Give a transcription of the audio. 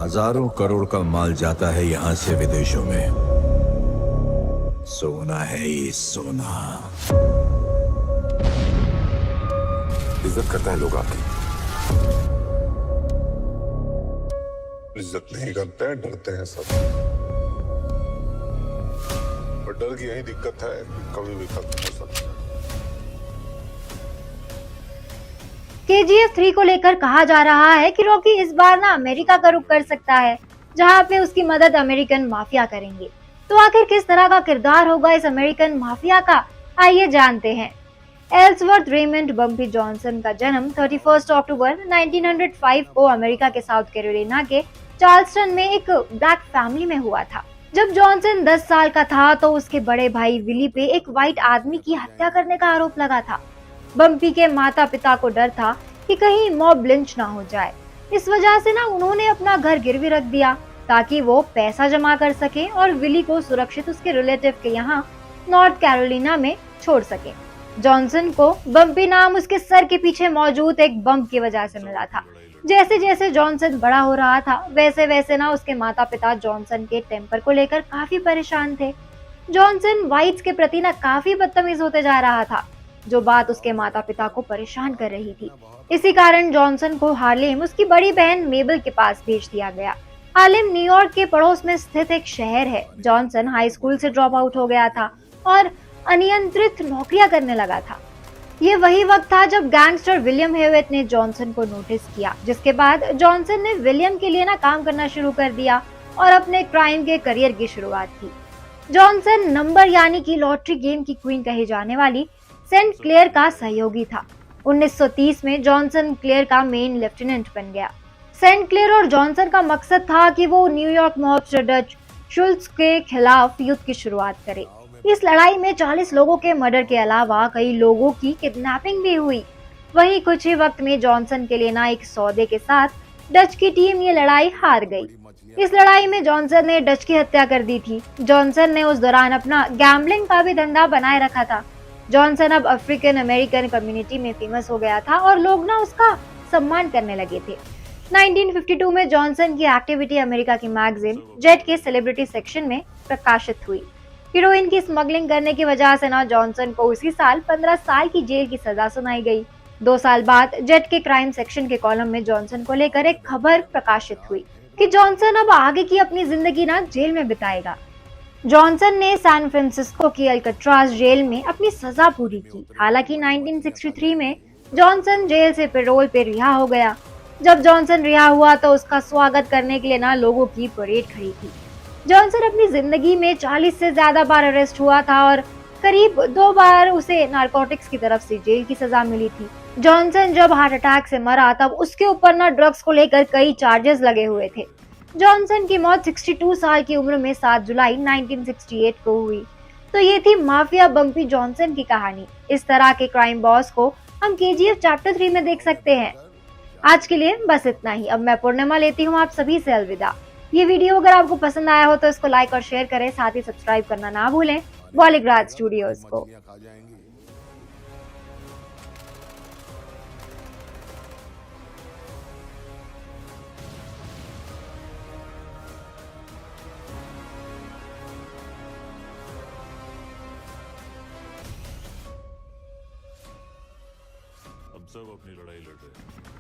हजारों करोड़ का माल जाता है यहाँ से विदेशों में। सोना है ये सोना। इज्जत करता है लोग आपकी। इज्जत नहीं करते हैं, डरते हैं सब। पर डर की यही दिक्कत है कि कभी भी खत्म हो सकता है। KGF 3 को लेकर कहा जा रहा है कि रॉकी इस बार ना अमेरिका का रुख कर सकता है, जहां पे उसकी मदद अमेरिकन माफिया करेंगे। तो आखिर किस तरह का किरदार होगा इस अमेरिकन माफिया का, आइए जानते हैं। एल्सवर्थ रेमंड बम्पी जॉनसन का जन्म 31 अक्टूबर 1905 को अमेरिका के साउथ कैरोलिना के चार्ल्सटन में एक ब्लैक फैमिली में हुआ था। जब जॉनसन 10 साल का था तो उसके बड़े भाई विली पे एक व्हाइट आदमी की हत्या करने का आरोप लगा था। बम्पी के माता पिता को डर था कि कहीं मॉब लिंच ना हो जाए। इस वजह से ना उन्होंने अपना घर गिरवी रख दिया ताकि वो पैसा जमा कर सके और विली को सुरक्षित उसके रिलेटिव के यहाँ नॉर्थ कैरोलिना में छोड़ सके। जॉनसन को बम्पी नाम उसके सर के पीछे मौजूद एक बम की वजह से मिला था। जैसे जैसे जॉनसन बड़ा हो रहा था वैसे वैसे ना उसके माता पिता जॉनसन के टेम्पर को लेकर काफी परेशान थे। जॉनसन व्हाइट्स के प्रति ना काफी बदतमीज होते जा रहा था, जो बात उसके माता पिता को परेशान कर रही थी। इसी कारण जॉनसन को हार्लेम उसकी बड़ी बहन मेबल के पास भेज दिया गया। हार्लेम न्यूयॉर्क के पड़ोस में स्थित एक शहर है। जॉनसन हाई स्कूल से ड्रॉप आउट हो गया था और अनियंत्रित नौकरियां करने लगा था। ये वही वक्त था जब गैंगस्टर विलियम हेवेट ने जॉनसन को नोटिस किया, जिसके बाद जॉनसन ने विलियम के लिए ना काम करना शुरू कर दिया और अपने क्राइम के करियर की शुरुआत की। जॉनसन नंबर यानी कि लॉटरी गेम की क्वीन कही जाने वाली सेंट क्लेयर का सहयोगी था। 1930 में जॉनसन क्लेयर का मेन लेफ्टिनेंट बन गया। सेंट क्लेयर और जॉनसन का मकसद था कि वो न्यूयॉर्क मॉबस्टर डच शुल्ट्ज के खिलाफ युद्ध की शुरुआत करे। इस लड़ाई में 40 लोगों के मर्डर के अलावा कई लोगों की किडनैपिंग भी हुई। वहीं कुछ ही वक्त में जॉनसन के लिए ना एक सौदे के साथ डच की टीम ये लड़ाई हार गई। इस लड़ाई में जॉनसन ने डच की हत्या कर दी थी। जॉनसन ने उस दौरान अपना गैम्बलिंग का भी धंधा बनाए रखा था। जॉनसन अब अफ्रीकन अमेरिकन कम्युनिटी में फेमस हो गया था और लोग ना उसका सम्मान करने लगे थे। 1952 में जॉनसन की एक्टिविटी अमेरिका की मैगजीन जेट के सेलिब्रिटी सेक्शन में प्रकाशित हुई। हीरोइन की स्मगलिंग करने की वजह से ना जॉनसन को उसी साल 15 साल की जेल की सजा सुनाई गई। 2 साल बाद जेट के क्राइम सेक्शन के कॉलम में जॉनसन को लेकर एक खबर प्रकाशित हुई कि जॉनसन अब आगे की अपनी जिंदगी ना जेल में बिताएगा। जॉनसन ने सैन फ्रांसिस्को की अल्काट्राज जेल में अपनी सजा पूरी की। हालांकि 1963 में जॉनसन जेल से पैरोल पे रिहा हो गया। जब जॉनसन रिहा हुआ तो उसका स्वागत करने के लिए ना लोगों की परेड खड़ी थी। जॉनसन अपनी जिंदगी में 40 से ज्यादा बार अरेस्ट हुआ था और करीब 2 बार उसे नारकोटिक्स की तरफ से जेल की सजा मिली थी। जॉनसन जब हार्ट अटैक से मरा तब उसके ऊपर ना ड्रग्स को लेकर कई चार्जेस लगे हुए थे। जॉनसन की मौत 62 साल की उम्र में 7 जुलाई 1968 को हुई। तो ये थी माफिया बम्पी जॉनसन की कहानी। इस तरह के क्राइम बॉस को हम KGF चैप्टर 3 में देख सकते हैं। आज के लिए बस इतना ही। अब मैं पूर्णिमा लेती हूँ आप सभी से अलविदा। ये वीडियो अगर आपको पसंद आया हो तो इसको लाइक और शेयर करें, साथ ही सब्सक्राइब करना ना भूलें बॉलीग्राज स्टूडियोज को। हम सब अपनी लड़ाई लड़ रहे हैं।